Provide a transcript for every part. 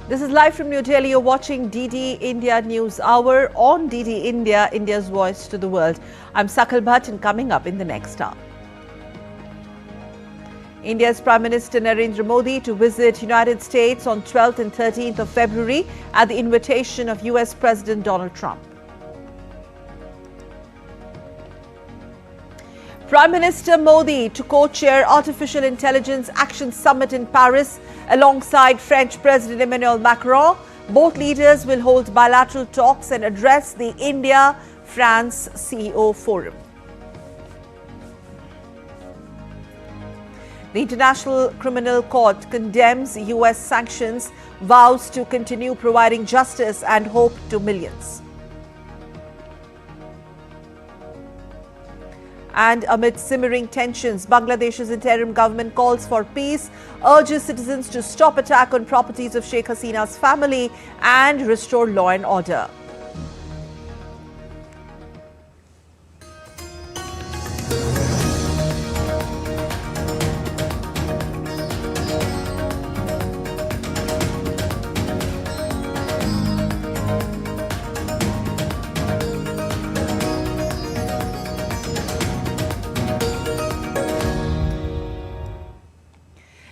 This is live from New Delhi. You're watching DD India News Hour on DD India, India's voice to the world. I'm Sakal Bhatt, and coming up in the next hour, India's Prime Minister Narendra Modi to visit United States on 12th and 13th of February at the invitation of US President Donald Trump. Prime Minister Modi to co-chair Artificial Intelligence Action Summit in Paris alongside French President Emmanuel Macron. Both leaders will hold bilateral talks and address the India-France CEO Forum. The International Criminal Court condemns US sanctions, vows to continue providing justice and hope to millions. And amid simmering tensions, Bangladesh's interim government calls for peace, urges citizens to stop attack on properties of Sheikh Hasina's family and restore law and order.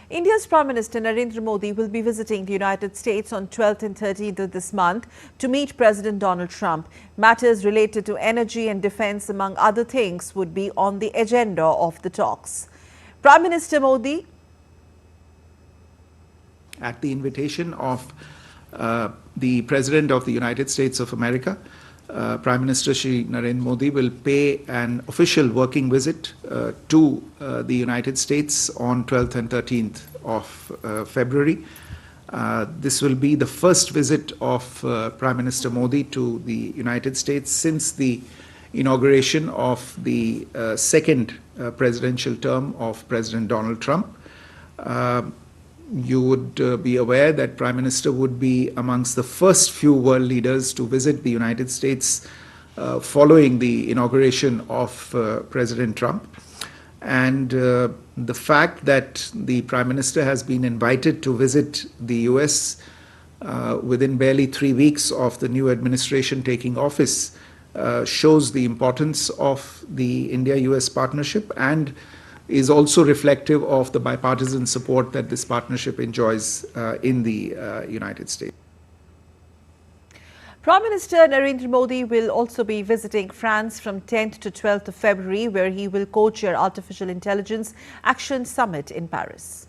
India's Prime Minister Narendra Modi will be visiting the United States on 12th and 13th of this month to meet President Donald Trump. Matters related to energy and defense, among other things, would be on the agenda of the talks. Prime Minister Modi, at the invitation of the President of the United States of America, Prime Minister Shri Narendra Modi will pay an official working visit to the United States on 12th and 13th of February. This will be the first visit of Prime Minister Modi to the United States since the inauguration of the second presidential term of President Donald Trump. You would be aware that Prime Minister would be amongst the first few world leaders to visit the United States following the inauguration of President Trump. And the fact that the Prime Minister has been invited to visit the US within barely 3 weeks of the new administration taking office shows the importance of the India-US partnership and is also reflective of the bipartisan support that this partnership enjoys in the United States. Prime Minister Narendra Modi will also be visiting France from 10th to 12th of February, where he will co-chair Artificial Intelligence Action Summit in Paris.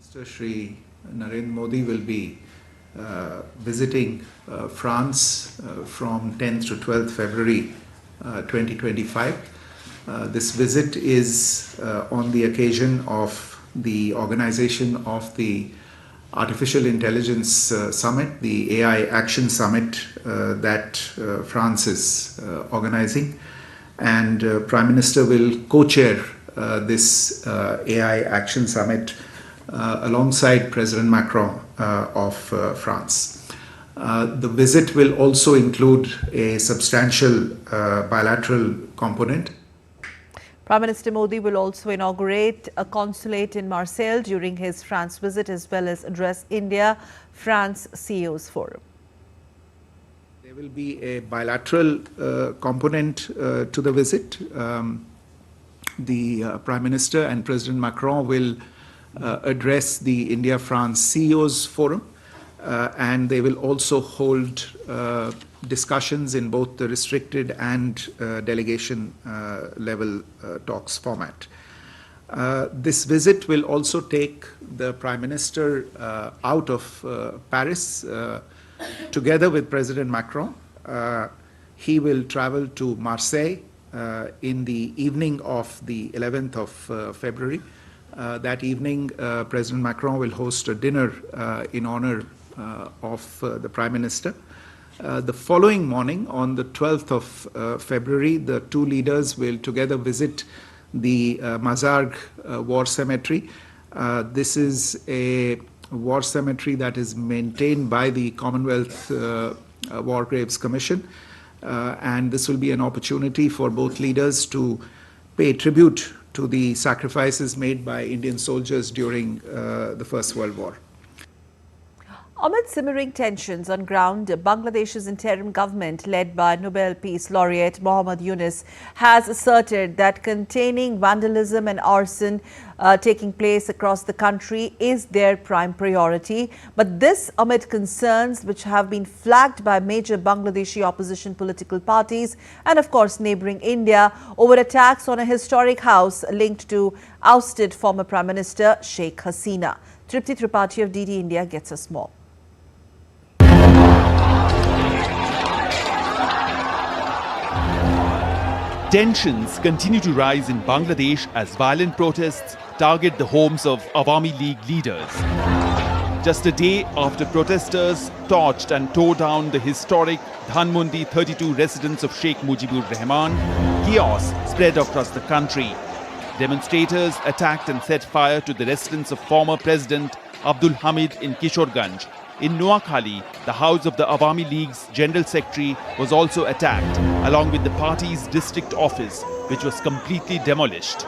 Mr. Shri Narendra Modi will be visiting France from 10th to 12th February 2025. This visit is on the occasion of the organization of the Artificial Intelligence Summit, the AI Action Summit that France is organizing. And Prime Minister will co-chair this AI Action Summit alongside President Macron of France. The visit will also include a substantial bilateral component. Prime Minister Modi will also inaugurate a consulate in Marseille during his France visit, as well as address India-France CEOs Forum. There will be a bilateral component to the visit. The Prime Minister and President Macron will address the India-France CEOs Forum, and they will also hold discussions in both the restricted and delegation level talks format. This visit will also take the Prime Minister out of Paris together with President Macron. He will travel to Marseille in the evening of the 11th of February. That evening, President Macron will host a dinner in honor of the Prime Minister. The following morning, on the 12th of February, the two leaders will together visit the Mazarg War Cemetery. This is a war cemetery that is maintained by the Commonwealth War Graves Commission. And this will be an opportunity for both leaders to pay tribute to the sacrifices made by Indian soldiers during the First World War. Amid simmering tensions on ground, Bangladesh's interim government, led by Nobel Peace Laureate Muhammad Yunus, has asserted that containing vandalism and arson taking place across the country is their prime priority. But this amid concerns which have been flagged by major Bangladeshi opposition political parties and, of course, neighbouring India over attacks on a historic house linked to ousted former Prime Minister Sheikh Hasina. Tripti Tripathi of DD India gets us more. Tensions continue to rise in Bangladesh as violent protests target the homes of Awami League leaders. Just a day after protesters torched and tore down the historic Dhanmondi 32 residence of Sheikh Mujibur Rahman, chaos spread across the country. Demonstrators attacked and set fire to the residence of former President Abdul Hamid in Kishorganj. In Noakhali, the house of the Awami League's General Secretary was also attacked, along with the party's district office, which was completely demolished.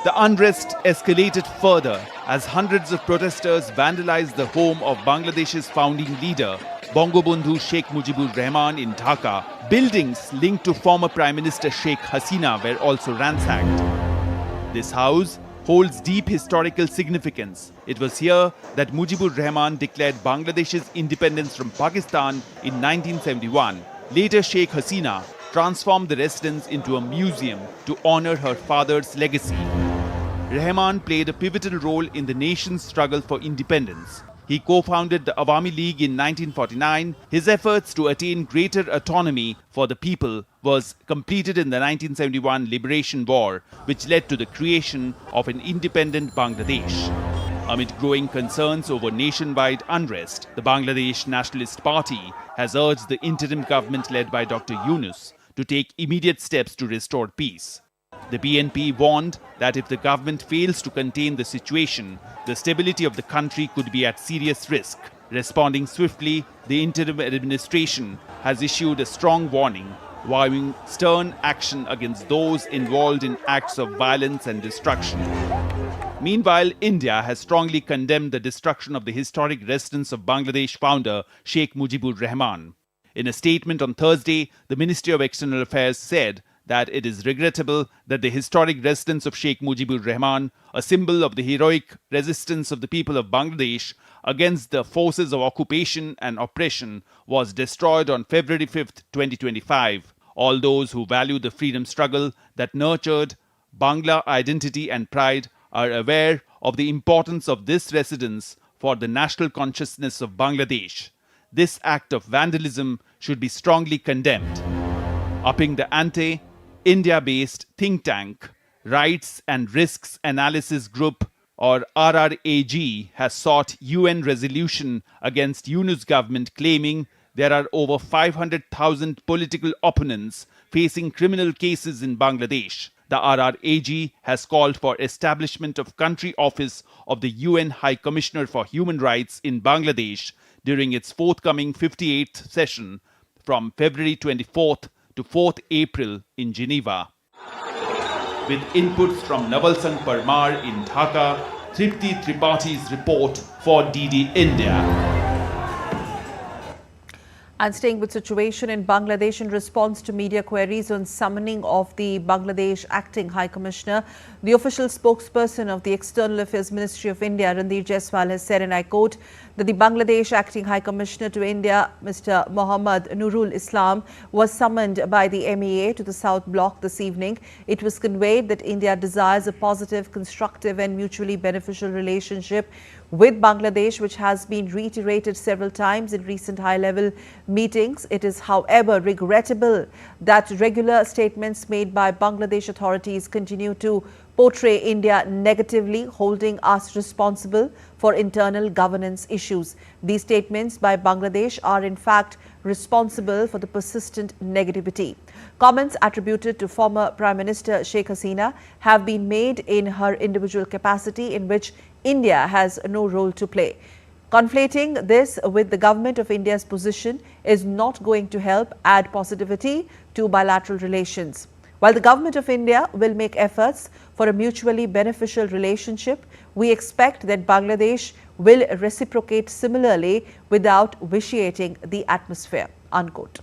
The unrest escalated further as hundreds of protesters vandalized the home of Bangladesh's founding leader, Bangabandhu Sheikh Mujibur Rahman in Dhaka. Buildings linked to former Prime Minister Sheikh Hasina were also ransacked. This house holds deep historical significance. It was here that Mujibur Rahman declared Bangladesh's independence from Pakistan in 1971. Later, Sheikh Hasina transformed the residence into a museum to honor her father's legacy. Rahman played a pivotal role in the nation's struggle for independence. He co-founded the Awami League in 1949. His efforts to attain greater autonomy for the people was completed in the 1971 Liberation War, which led to the creation of an independent Bangladesh. Amid growing concerns over nationwide unrest, the Bangladesh Nationalist Party has urged the interim government led by Dr. Yunus to take immediate steps to restore peace. The BNP warned that if the government fails to contain the situation, the stability of the country could be at serious risk. Responding swiftly, the interim administration has issued a strong warning, vowing stern action against those involved in acts of violence and destruction. Meanwhile, India has strongly condemned the destruction of the historic residence of Bangladesh founder Sheikh Mujibur Rahman. In a statement on Thursday, the Ministry of External Affairs said that it is regrettable that the historic residence of Sheikh Mujibur Rahman, a symbol of the heroic resistance of the people of Bangladesh against the forces of occupation and oppression, was destroyed on February 5, 2025. All those who value the freedom struggle that nurtured Bangla identity and pride are aware of the importance of this residence for the national consciousness of Bangladesh. This act of vandalism should be strongly condemned. Upping the ante, India-based think tank Rights and Risks Analysis Group, or RRAG, has sought UN resolution against Yunus government, claiming there are over 500,000 political opponents facing criminal cases in Bangladesh. The RRAG has called for establishment of country office of the UN High Commissioner for Human Rights in Bangladesh during its forthcoming 58th session from February 24th to 4th April in Geneva. With inputs from Navalsang Parmar in Dhaka, Tripti Tripathi's report for DD India. And staying with situation in Bangladesh, in response to media queries on summoning of the Bangladesh Acting High Commissioner, the official spokesperson of the External Affairs Ministry of India, Randir Jaiswal, has said, and I quote, that the Bangladesh Acting High Commissioner to India, Mr. Mohammad Nurul Islam, was summoned by the MEA to the South Block this evening. It was conveyed that India desires a positive, constructive and mutually beneficial relationship with Bangladesh, which has been reiterated several times in recent high-level meetings. It is, however, regrettable that regular statements made by Bangladesh authorities continue to portray India negatively, holding us responsible for internal governance issues. These statements by Bangladesh are in fact responsible for the persistent negativity. Comments attributed to former Prime Minister Sheikh Hasina have been made in her individual capacity, in which India has no role to play. Conflating this with the government of India's position is not going to help add positivity to bilateral relations. While the government of India will make efforts for a mutually beneficial relationship, we expect that Bangladesh will reciprocate similarly without vitiating the atmosphere, unquote.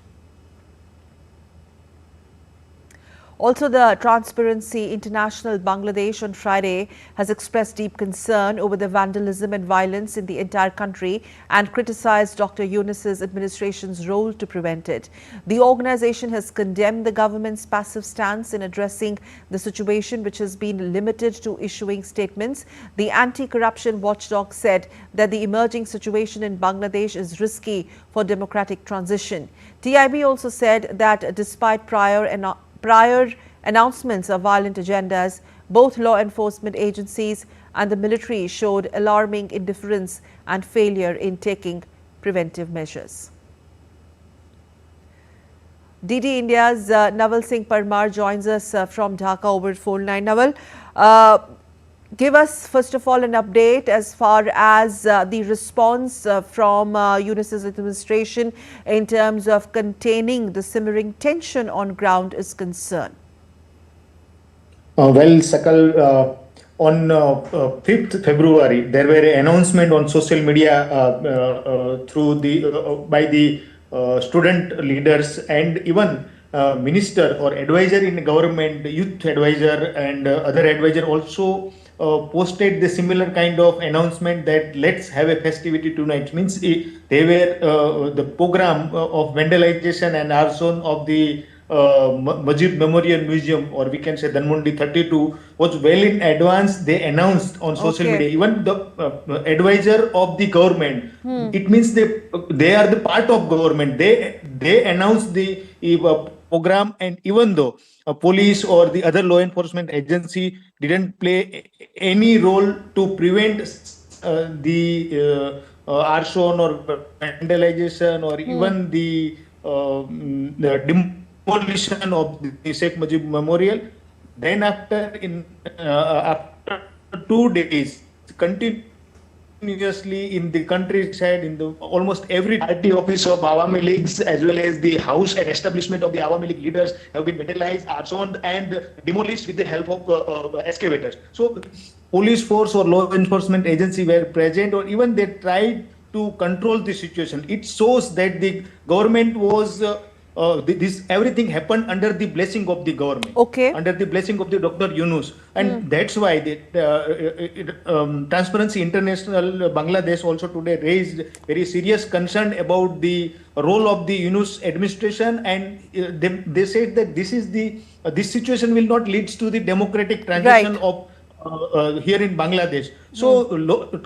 Also, the Transparency International Bangladesh on Friday has expressed deep concern over the vandalism and violence in the entire country and criticized Dr. Yunus's administration's role to prevent it. The organization has condemned the government's passive stance in addressing the situation, which has been limited to issuing statements. The anti-corruption watchdog said that the emerging situation in Bangladesh is risky for democratic transition. TIB also said that despite prior announcements of violent agendas, both law enforcement agencies and the military showed alarming indifference and failure in taking preventive measures. DD India's Naval Singh Parmar joins us from Dhaka over phone line. Naval, give us first of all an update as far as the response from Yunus's administration in terms of containing the simmering tension on ground is concerned. Well, Sakal, on 5th February, there were an announcement on social media by the student leaders and even minister or advisor in the government, youth advisor and other advisor also posted the similar kind of announcement that let's have a festivity tonight. Means they were the program of vandalization and arson of the Majid Memorial Museum, or we can say Dhanmondi 32, was well in advance. They announced on social media. Even the advisor of the government, it means they are the part of government. They announced the program, and even though police or the other law enforcement agency didn't play any role to prevent the arson or vandalization or even the demolition of the Sheikh Mujib Memorial. Then after 2 days, continuously in the countryside, in the almost every party office of Awami Leagues as well as the house and establishment of the Awami League leaders have been vandalized, arsoned and demolished with the help of excavators. So police force or law enforcement agency were present, or even they tried to control the situation. It shows that the government was this everything happened under the blessing of the government, under the blessing of the Dr. Yunus, and that's why the Transparency International Bangladesh also today raised very serious concern about the role of the Yunus administration, and they said that this situation will not lead to the democratic transition of here in Bangladesh. So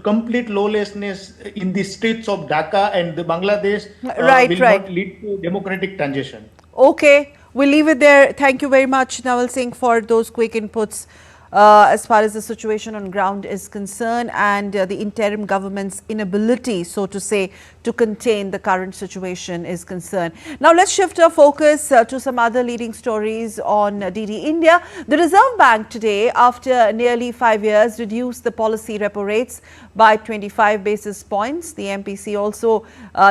complete lawlessness in the streets of Dhaka and the Bangladesh will not lead to democratic transition. Okay, we'll leave it there. Thank you very much, Naval Singh, for those quick inputs as far as the situation on ground is concerned and the interim government's inability, so to say, to contain the current situation is concerned. Now let's shift our focus to some other leading stories on DD India. The Reserve Bank today, after nearly 5 years, reduced the policy repo rates by 25 basis points. The MPC also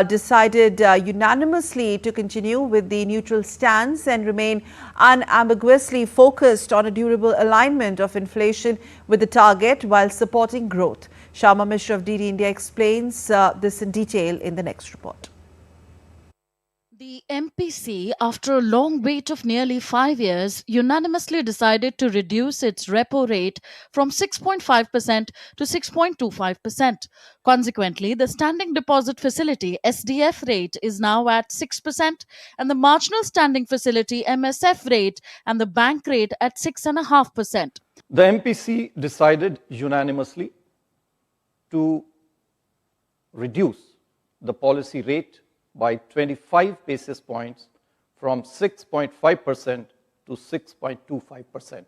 decided unanimously to continue with the neutral stance and remain unambiguously focused on a durable alignment of inflation with the target while supporting growth. Sharma Mishra of DD India explains this in detail in the next report. The MPC, after a long wait of nearly 5 years, unanimously decided to reduce its repo rate from 6.5% to 6.25%. Consequently, the Standing Deposit Facility (SDF) rate is now at 6% and the Marginal Standing Facility (MSF) rate and the bank rate at 6.5%. The MPC decided unanimously to reduce the policy rate by 25 basis points from 6.5% to 6.25%.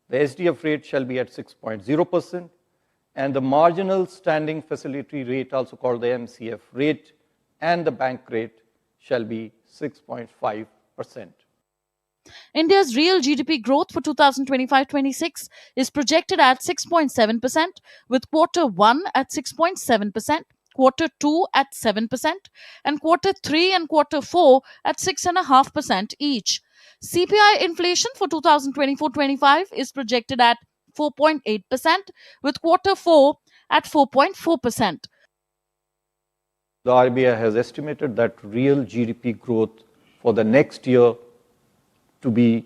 The SDF rate shall be at 6.0%, and the marginal standing facility rate, also called the MCF rate, and the bank rate shall be 6.5%. India's real GDP growth for 2025-26 is projected at 6.7%, with Q1 at 6.7%, Q2 at 7%, and Q3 and Q4 at 6.5% each. CPI inflation for 2024-25 is projected at 4.8%, with Q4 at 4.4%. The RBI has estimated that real GDP growth for the next year to be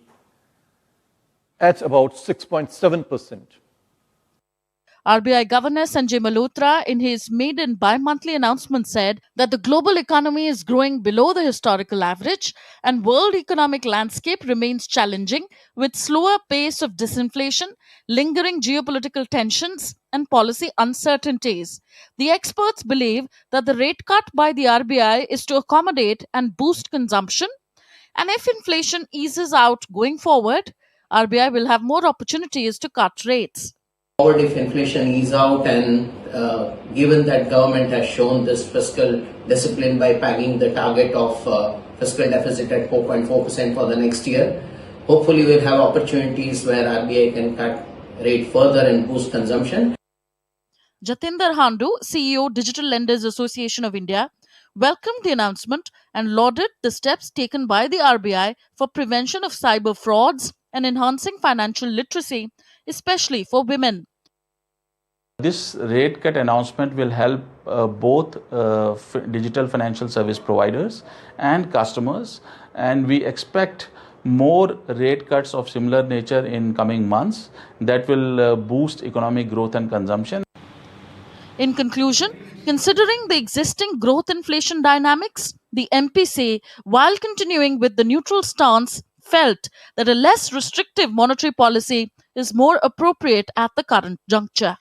at about 6.7%. RBI Governor Sanjay Malhotra, in his maiden bi-monthly announcement, said that the global economy is growing below the historical average and world economic landscape remains challenging with slower pace of disinflation, lingering geopolitical tensions and policy uncertainties. The experts believe that the rate cut by the RBI is to accommodate and boost consumption, and if inflation eases out going forward, RBI will have more opportunities to cut rates. Forward, if inflation ease out, and given that government has shown this fiscal discipline by pegging the target of fiscal deficit at 4.4% for the next year, hopefully we'll have opportunities where RBI can cut rate further and boost consumption. Jatinder Handu, CEO Digital Lenders Association of India, welcomed the announcement and lauded the steps taken by the RBI for prevention of cyber frauds and enhancing financial literacy, especially for women. This rate cut announcement will help both digital financial service providers and customers, and we expect more rate cuts of similar nature in coming months that will boost economic growth and consumption. In conclusion, considering the existing growth inflation dynamics, the MPC, while continuing with the neutral stance, felt that a less restrictive monetary policy is more appropriate at the current juncture.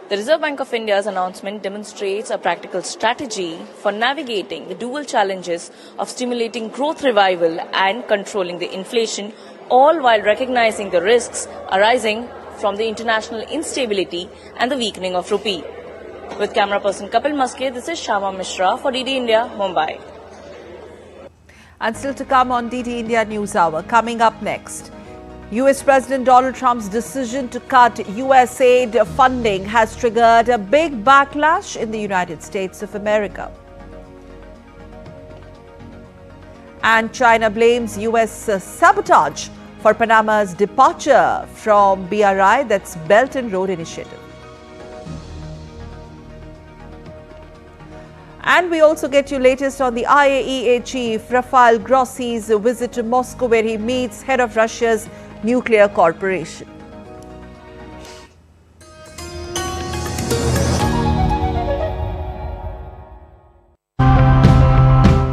The Reserve Bank of India's announcement demonstrates a practical strategy for navigating the dual challenges of stimulating growth revival and controlling the inflation, all while recognizing the risks arising from the international instability and the weakening of rupee. With camera person Kapil Maske, this is Shama Mishra for DD India, Mumbai. And still to come on DD India NewsHour. Coming up next, US President Donald Trump's decision to cut USAID funding has triggered a big backlash in the United States of America. And China blames US sabotage for Panama's departure from BRI, that's Belt and Road Initiative. And we also get you latest on the IAEA chief Rafael Grossi's visit to Moscow, where he meets head of Russia's nuclear corporation.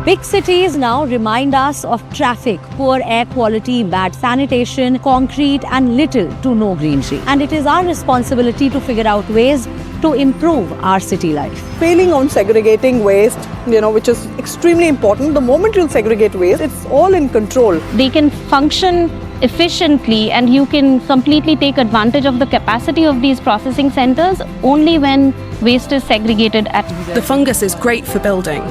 Big cities now remind us of traffic, poor air quality, bad sanitation, concrete and little to no greenery. And it is our responsibility to figure out ways to improve our city life. Failing on segregating waste, which is extremely important. The moment you segregate waste, it's all in control. They can function efficiently and you can completely take advantage of the capacity of these processing centers only when waste is segregated at. The fungus is great for building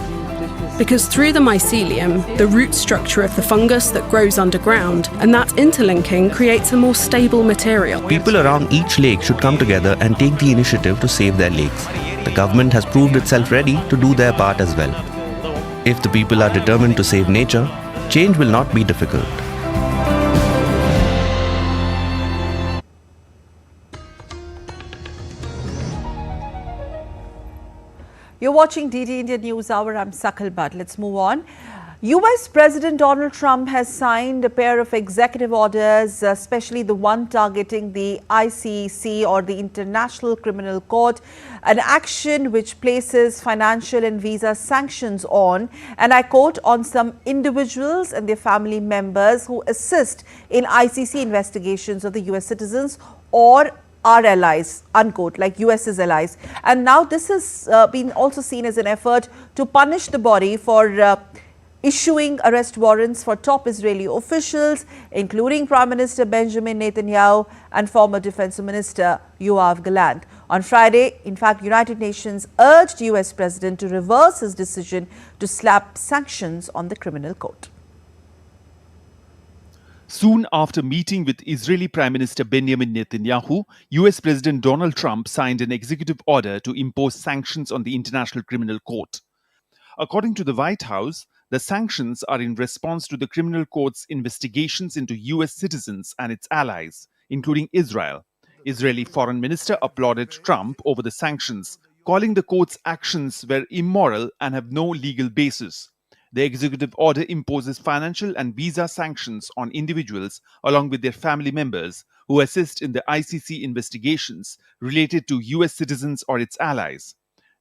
because through the mycelium, the root structure of the fungus that grows underground, and that interlinking creates a more stable material. People around each lake should come together and take the initiative to save their lakes. The government has proved itself ready to do their part as well. If the people are determined to save nature, change will not be difficult. You're watching DD India NewsHour. I'm Sakal Bhatt. Let's move on. US President Donald Trump has signed a pair of executive orders, especially the one targeting the ICC or the International Criminal Court, an action which places financial and visa sanctions on, and I quote, on some individuals and their family members who assist in ICC investigations of the US citizens or our allies, unquote, like US's allies. And now this has been also seen as an effort to punish the body for issuing arrest warrants for top Israeli officials, including Prime Minister Benjamin Netanyahu and former Defense Minister Yoav Gallant. On Friday, in fact, United Nations urged US President to reverse his decision to slap sanctions on the criminal court. Soon after meeting with Israeli Prime Minister Benjamin Netanyahu, US President Donald Trump signed an executive order to impose sanctions on the International Criminal Court. According to the White House, the sanctions are in response to the criminal court's investigations into US citizens and its allies, including Israel, Israeli Foreign Minister applauded Trump over the sanctions, calling the court's actions were immoral and have no legal basis. The executive order imposes financial and visa sanctions on individuals along with their family members who assist in the ICC investigations related to US citizens or its allies.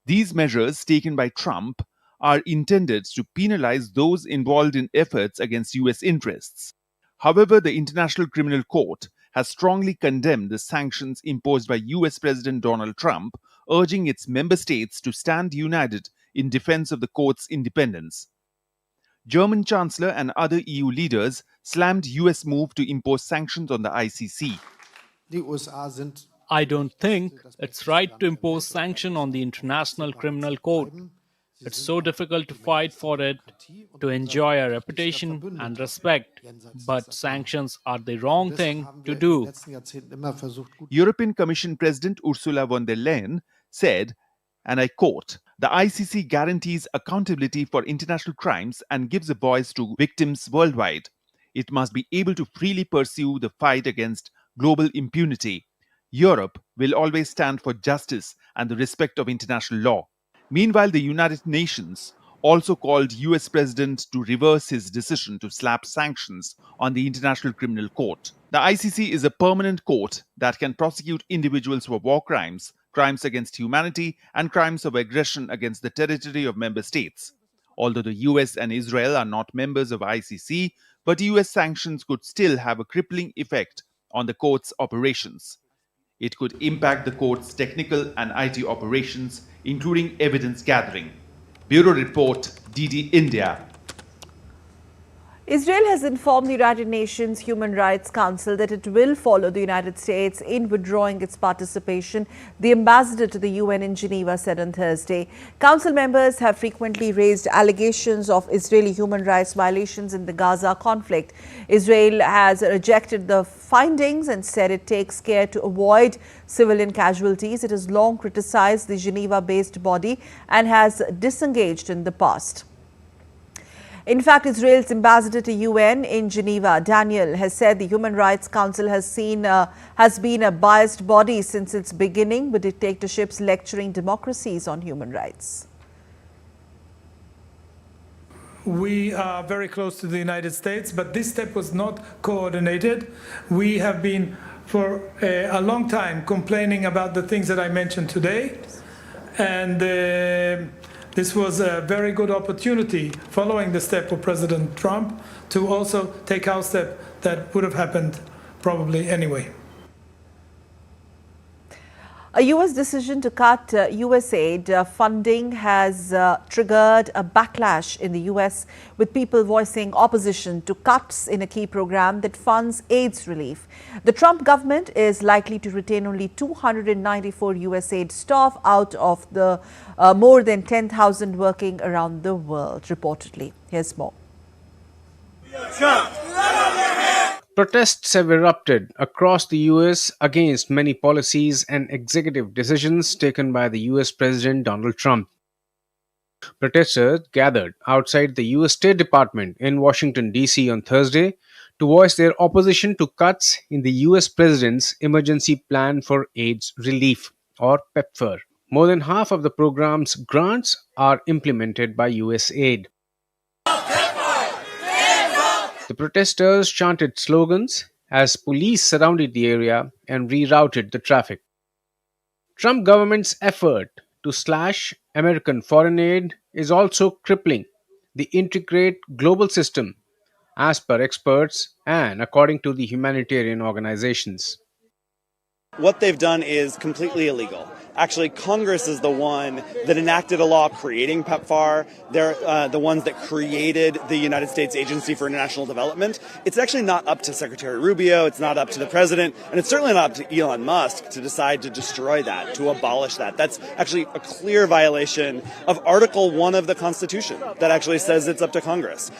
These measures taken by Trump are intended to penalize those involved in efforts against US interests. However, the International Criminal Court has strongly condemned the sanctions imposed by US President Donald Trump, urging its member states to stand united in defense of the court's independence. German Chancellor and other EU leaders slammed US move to impose sanctions on the ICC. I don't think it's right to impose sanctions on the International Criminal Court. It's so difficult to fight for it, to enjoy a reputation and respect, but sanctions are the wrong thing to do. European Commission President Ursula von der Leyen said, and I quote, "The ICC guarantees accountability for international crimes and gives a voice to victims worldwide. It must be able to freely pursue the fight against global impunity. Europe will always stand for justice and the respect of international law." Meanwhile, the United Nations also called US President to reverse his decision to slap sanctions on the International Criminal Court. The ICC is a permanent court that can prosecute individuals for war crimes, crimes against humanity, and crimes of aggression against the territory of member states. Although the US and Israel are not members of ICC, but US sanctions could still have a crippling effect on the court's operations. It could impact the court's technical and IT operations, including evidence gathering. Bureau Report, DD India. Israel has informed the United Nations Human Rights Council that it will follow the United States in withdrawing its participation, the ambassador to the UN in Geneva said on Thursday. Council members have frequently raised allegations of Israeli human rights violations in the Gaza conflict. Israel has rejected the findings and said it takes care to avoid civilian casualties. It has long criticized the Geneva-based body and has disengaged in the past. In fact, Israel's ambassador to UN in Geneva, Daniel, has said the Human Rights Council has been a biased body since its beginning, with dictatorships lecturing democracies on human rights. We are very close to the United States, but this step was not coordinated. We have been for a long time complaining about the things that I mentioned today, and this was a very good opportunity, following the step of President Trump, to also take our step that would have happened probably anyway. A U.S. decision to cut U.S. aid funding has triggered a backlash in the U.S., with people voicing opposition to cuts in a key program that funds AIDS relief. The Trump government is likely to retain only 294 U.S. aid staff out of the more than 10,000 working around the world, reportedly. Here's more. Protests have erupted across the US against many policies and executive decisions taken by the US President Donald Trump. Protesters gathered outside the US State Department in Washington, D.C. on Thursday to voice their opposition to cuts in the US President's Emergency Plan for AIDS Relief, or PEPFAR. More than half of the program's grants are implemented by US aid. The protesters chanted slogans as police surrounded the area and rerouted the traffic. Trump government's effort to slash American foreign aid is also crippling the intricate global system, as per experts and according to the humanitarian organizations. What they've done is completely illegal. Actually, Congress is the one that enacted a law creating PEPFAR. They're the ones that created the United States Agency for International Development. It's actually not up to Secretary Rubio, it's not up to the president, and it's certainly not up to Elon Musk to decide to destroy that, to abolish that. That's actually a clear violation of Article 1 of the Constitution that actually says it's up to Congress.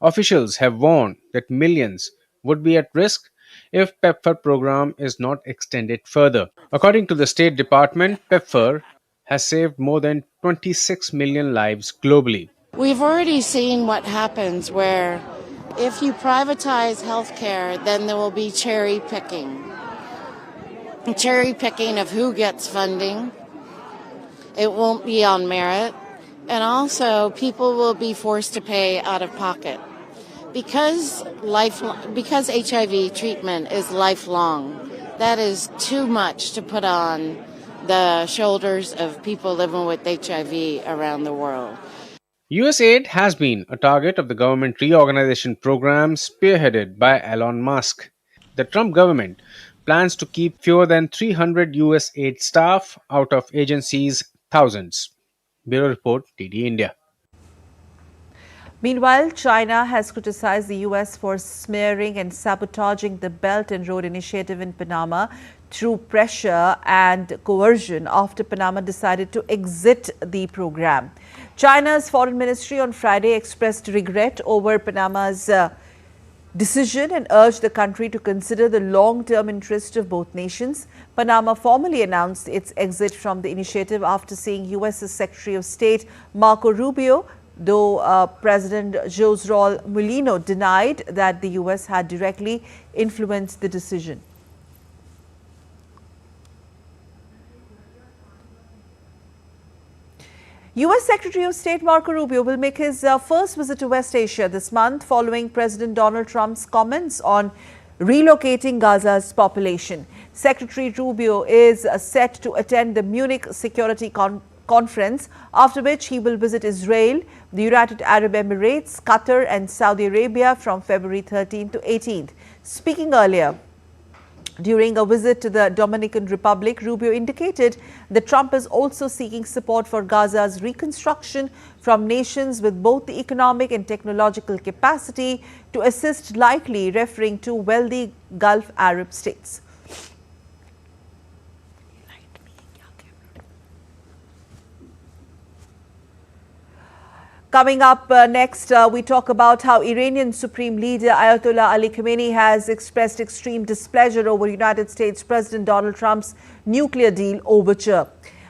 Officials have warned that millions would be at risk if PEPFAR program is not extended further. According to the State Department, PEPFAR has saved more than 26 million lives globally. We've already seen what happens where if you privatize healthcare, then there will be cherry picking. cherry picking of who gets funding. It won't be on merit. And also, people will be forced to pay out of pocket. Because HIV treatment is lifelong, that is too much to put on the shoulders of people living with HIV around the world. US aid has been a target of the government reorganization program spearheaded by Elon Musk. The Trump government plans to keep fewer than 300 US aid staff out of agencies' thousands. Bureau Report, TD India. Meanwhile, China has criticized the U.S. for smearing and sabotaging the Belt and Road Initiative in Panama through pressure and coercion after Panama decided to exit the program. China's foreign ministry on Friday expressed regret over Panama's decision and urged the country to consider the long-term interest of both nations. Panama formally announced its exit from the initiative after seeing U.S. Secretary of State Marco Rubio, though President Jose Raul Mulino denied that the U.S. had directly influenced the decision. U.S. Secretary of State Marco Rubio will make his first visit to West Asia this month following President Donald Trump's comments on relocating Gaza's population. Secretary Rubio is set to attend the Munich Security Conference, after which he will visit Israel, the United Arab Emirates, Qatar and Saudi Arabia from February 13th to 18th. Speaking earlier, during a visit to the Dominican Republic, Rubio indicated that Trump is also seeking support for Gaza's reconstruction from nations with both the economic and technological capacity to assist, likely referring to wealthy Gulf Arab states. Coming up next, we talk about how Iranian Supreme Leader Ayatollah Ali Khamenei has expressed extreme displeasure over United States President Donald Trump's nuclear deal overture.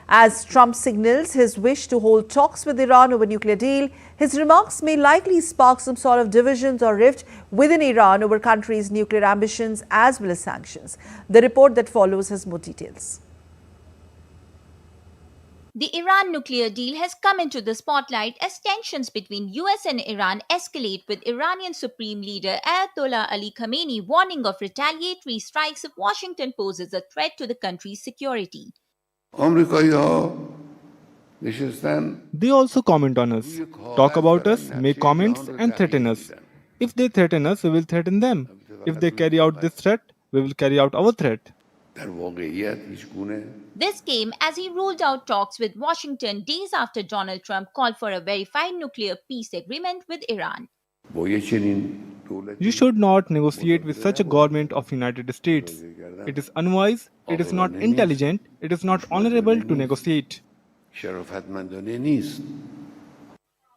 As Trump signals his wish to hold talks with Iran over nuclear deal, his remarks may likely spark some sort of divisions or rift within Iran over country's nuclear ambitions as well as sanctions. The report that follows has more details. The Iran nuclear deal has come into the spotlight as tensions between US and Iran escalate, with Iranian Supreme Leader Ayatollah Ali Khamenei warning of retaliatory strikes if Washington poses a threat to the country's security. They also comment on us, talk about us, make comments and threaten us. If they threaten us, we will threaten them. If they carry out this threat, we will carry out our threat. This came as he ruled out talks with Washington days after Donald Trump called for a verified nuclear peace agreement with Iran. You should not negotiate with such a government of United States. It is unwise, it is not intelligent, it is not honorable to negotiate.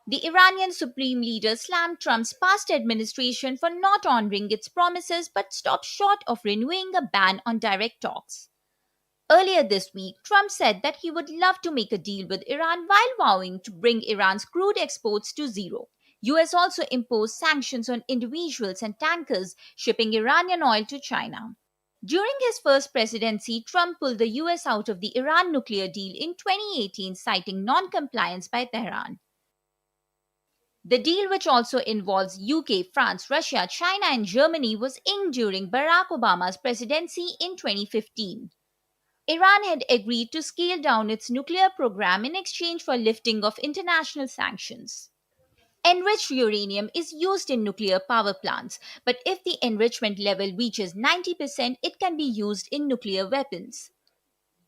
The Iranian Supreme Leader slammed Trump's past administration for not honoring its promises but stopped short of renewing a ban on direct talks. Earlier this week, Trump said that he would love to make a deal with Iran while vowing to bring Iran's crude exports to zero. US also imposed sanctions on individuals and tankers shipping Iranian oil to China. During his first presidency, Trump pulled the US out of the Iran nuclear deal in 2018, citing non-compliance by Tehran. The deal, which also involves UK, France, Russia, China and Germany, was inked during Barack Obama's presidency in 2015. Iran had agreed to scale down its nuclear program in exchange for lifting of international sanctions. Enriched uranium is used in nuclear power plants, but if the enrichment level reaches 90%, it can be used in nuclear weapons.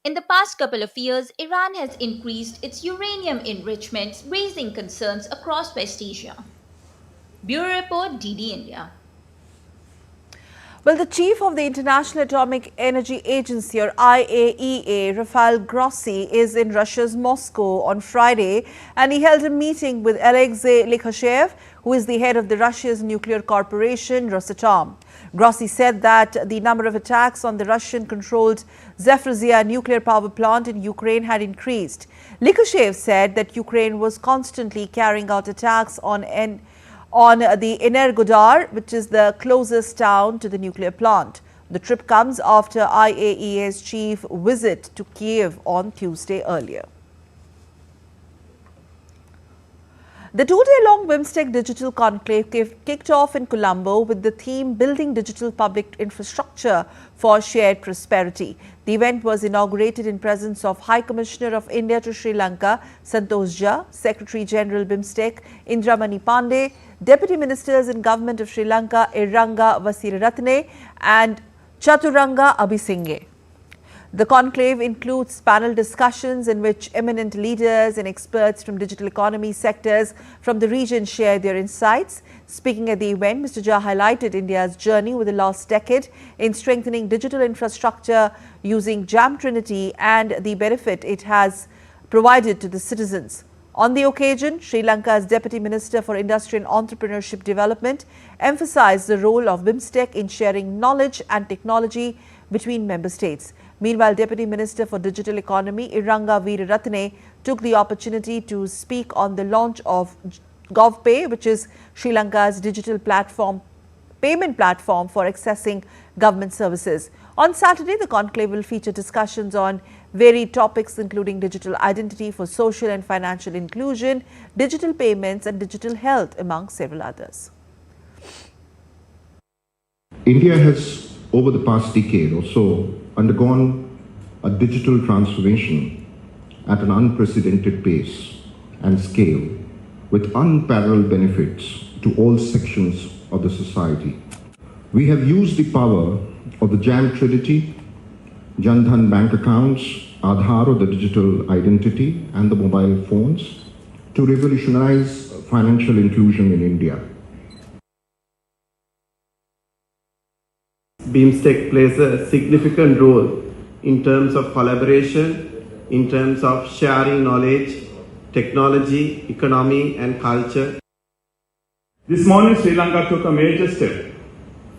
In the past couple of years, Iran has increased its uranium enrichment, raising concerns across West Asia. Bureau Report, DD India. Well, the chief of the International Atomic Energy Agency, or IAEA, Rafael Grossi, is in Russia's Moscow on Friday, and he held a meeting with Alexei Likhachiev, who is the head of the Russia's nuclear corporation, Rosatom. Grossi said that the number of attacks on the Russian-controlled Zaporizhzhia nuclear power plant in Ukraine had increased. Likhachiev said that Ukraine was constantly carrying out attacks on the Energodar, which is the closest town to the nuclear plant. The trip comes after IAEA's chief visit to Kiev on Tuesday earlier. The two-day-long BIMSTEC digital conclave kicked off in Colombo with the theme Building Digital Public Infrastructure for Shared Prosperity. The event was inaugurated in presence of High Commissioner of India to Sri Lanka, Santosh Jha, Secretary General BIMSTEC, Indramani Pandey, Deputy Ministers in Government of Sri Lanka, Iranga Vasiraratne and Chaturanga Abhisinghe. The conclave includes panel discussions in which eminent leaders and experts from digital economy sectors from the region share their insights. Speaking at the event, Mr. Jha highlighted India's journey over the last decade in strengthening digital infrastructure using Jam Trinity and the benefit it has provided to the citizens. On the occasion, Sri Lanka's Deputy Minister for Industry and Entrepreneurship Development emphasized the role of BIMSTEC in sharing knowledge and technology between member states. Meanwhile, Deputy Minister for Digital Economy Iranga Veeraratne took the opportunity to speak on the launch of Govt, which is Sri Lanka's digital payment platform for accessing government services. On Saturday, the conclave will feature discussions on varied topics including digital identity for social and financial inclusion, digital payments and digital health, among several others. India has, over the past decade or so, undergone a digital transformation at an unprecedented pace and scale with unparalleled benefits to all sections of the society. We have used the power of the Jam Trinity, Jan Dhan bank accounts, Aadhaar or the digital identity and the mobile phones to revolutionize financial inclusion in India. BIMSTEC plays a significant role in terms of collaboration, in terms of sharing knowledge, technology, economy and culture. This morning, Sri Lanka took a major step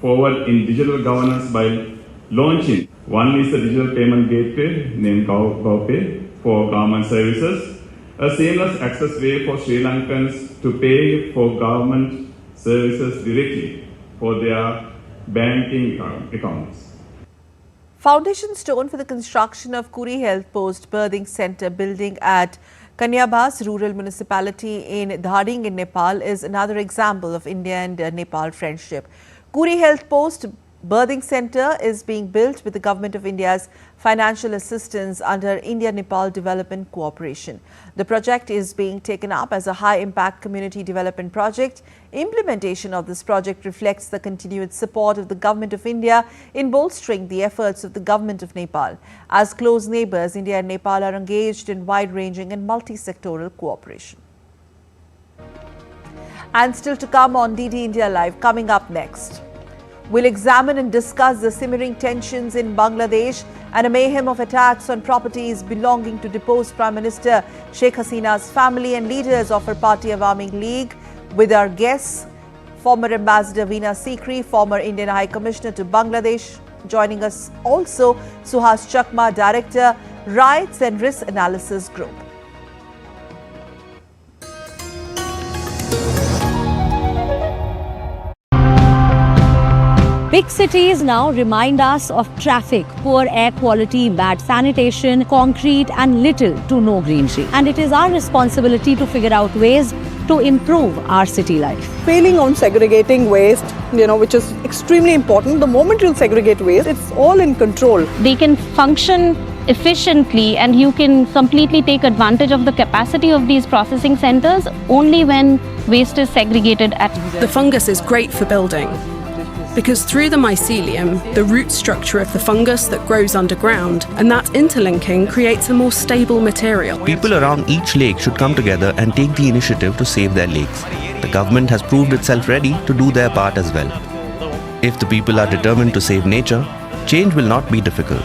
forward in digital governance by launching. One is the digital payment gateway named Govt for government services, a seamless access way for Sri Lankans to pay for government services directly for their banking accounts. Foundation stone for the construction of Kuri Health Post Birthing Centre building at Kanyabas rural municipality in Dhading in Nepal is another example of India and Nepal friendship. Kuri Health Post Birthing Centre is being built with the Government of India's financial assistance under India-Nepal Development Cooperation. The project is being taken up as a high-impact community development project. Implementation of this project reflects the continued support of the Government of India in bolstering the efforts of the Government of Nepal. As close neighbours, India and Nepal are engaged in wide-ranging and multi-sectoral cooperation. And still to come on DD India Live, coming up next. We'll examine and discuss the simmering tensions in Bangladesh and a mayhem of attacks on properties belonging to deposed Prime Minister Sheikh Hasina's family and leaders of her party Awami League. With our guests, former Ambassador Veena Sikri, former Indian High Commissioner to Bangladesh. Joining us also Suhas Chakma, Director, Rights and Risk Analysis Group. Big cities now remind us of traffic, poor air quality, bad sanitation, concrete and little to no greenery. And it is our responsibility to figure out ways to improve our city life. Failing on segregating waste, which is extremely important. The moment you segregate waste, it's all in control. They can function efficiently and you can completely take advantage of the capacity of these processing centers only when waste is segregated at. The fungus is great for building, because through the mycelium, the root structure of the fungus that grows underground, and that interlinking creates a more stable material. People around each lake should come together and take the initiative to save their lakes. The government has proved itself ready to do their part as well. If the people are determined to save nature, change will not be difficult.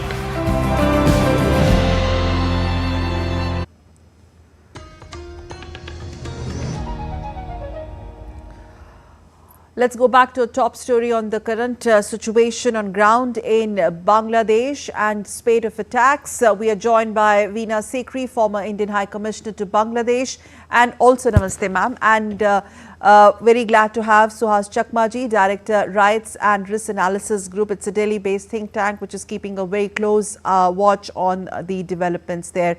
Let's go back to a top story on the current situation on ground in Bangladesh and spate of attacks. We are joined by Veena Sikri, former Indian High Commissioner to Bangladesh, and also Namaste ma'am. And very glad to have Suhas Chakmaji, Director, Rights and Risk Analysis Group. It's a Delhi-based think tank which is keeping a very close watch on the developments there.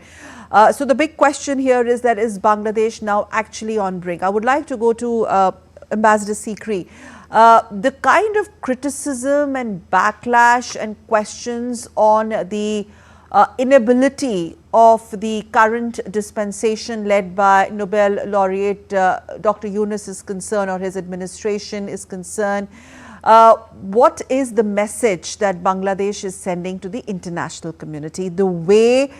So the big question here is that is Bangladesh now actually on brink? I would like to go to Ambassador Sikri. The kind of criticism and backlash and questions on the inability of the current dispensation led by Nobel laureate Dr. Yunus is concerned, or his administration is concerned. What is the message that Bangladesh is sending to the international community? The way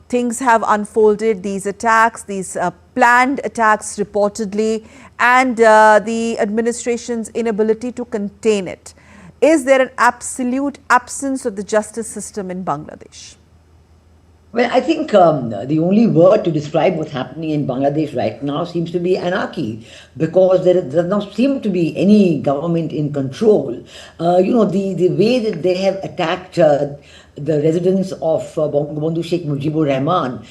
things have unfolded, these attacks, these planned attacks reportedly, and the administration's inability to contain it. Is there an absolute absence of the justice system in Bangladesh? Well, I think the only word to describe what's happening in Bangladesh right now seems to be anarchy, because there does not seem to be any government in control. The way that they have attacked the residents of Bangabandhu Sheikh Mujibur Rahman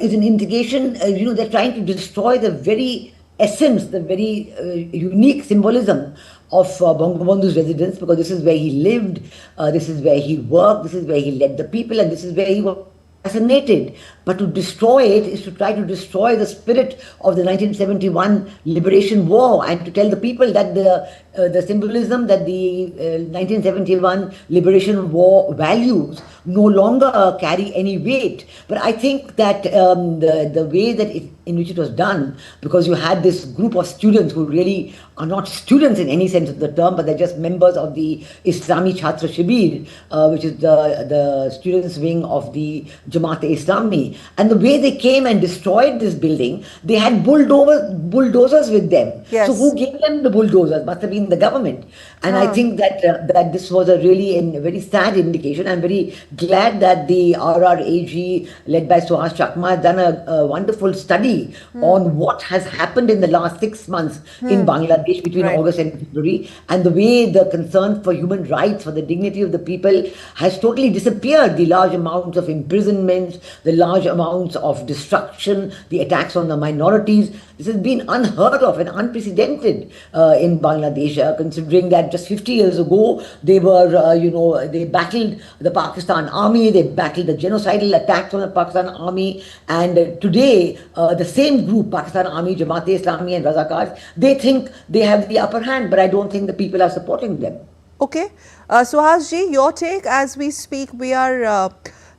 is an indication, they're trying to destroy the very essence, the very unique symbolism of Bangabandhu's residence, because this is where he lived, this is where he worked, this is where he led the people, and this is where he was assassinated. But to destroy it is to try to destroy the spirit of the 1971 liberation war, and to tell the people that the symbolism that the 1971 liberation war values no longer carry any weight. But I think that the way that in which it was done, because you had this group of students who really are not students in any sense of the term, but they're just members of the Islami Chhatra Shibir, which is the students' wing of the Jamaat-e-Islami. And the way they came and destroyed this building, they had bulldozers with them. Yes. So who gave them the bulldozers? Must have been the government. And I think that that this was a very sad indication. I'm very glad that the RRAG, led by Suhas Chakma, has done a wonderful study on what has happened in the last 6 months in Bangladesh between August and February, and the way the concern for human rights, for the dignity of the people has totally disappeared. The large amounts of imprisonments, the large amounts of destruction, the attacks on the minorities. This has been unheard of and unprecedented in Bangladesh, considering that just 50 years ago they were, they battled the Pakistan army, they battled the genocidal attacks on the Pakistan army, and today the same group, Pakistan Army, Jamaat-e-Islami and Razakars, they think they have the upper hand, but I don't think the people are supporting them. Okay. Suhas ji, your take as we speak. We are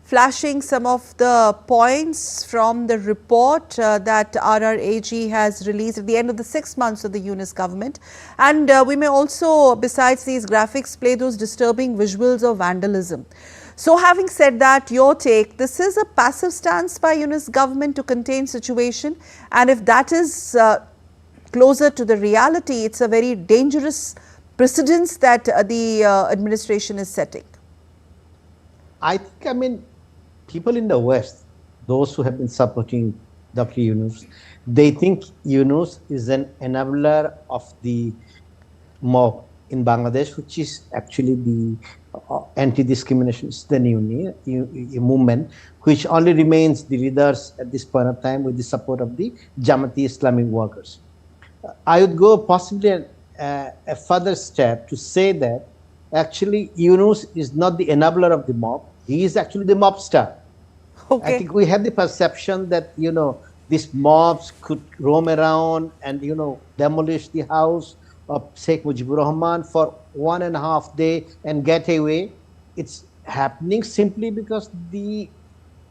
flashing some of the points from the report that RRAG has released at the end of the 6 months of the Yunus government. And we may also, besides these graphics, play those disturbing visuals of vandalism. So having said that, your take, this is a passive stance by Yunus government to contain situation, and if that is closer to the reality, it's a very dangerous precedence that the administration is setting. I think, people in the West, those who have been supporting Dr. Yunus, they think Yunus is an enabler of the mob in Bangladesh, which is actually the anti-discrimination movement, which only remains the leaders at this point of time with the support of the Jamaat-e-Islamic workers. I would go possibly a further step to say that actually Yunus is not the enabler of the mob. He is actually the mobster. Okay. I think we have the perception that, these mobs could roam around and, demolish the house of Sheikh Mujibur Rahman for 1.5 days and get away. It's happening simply because the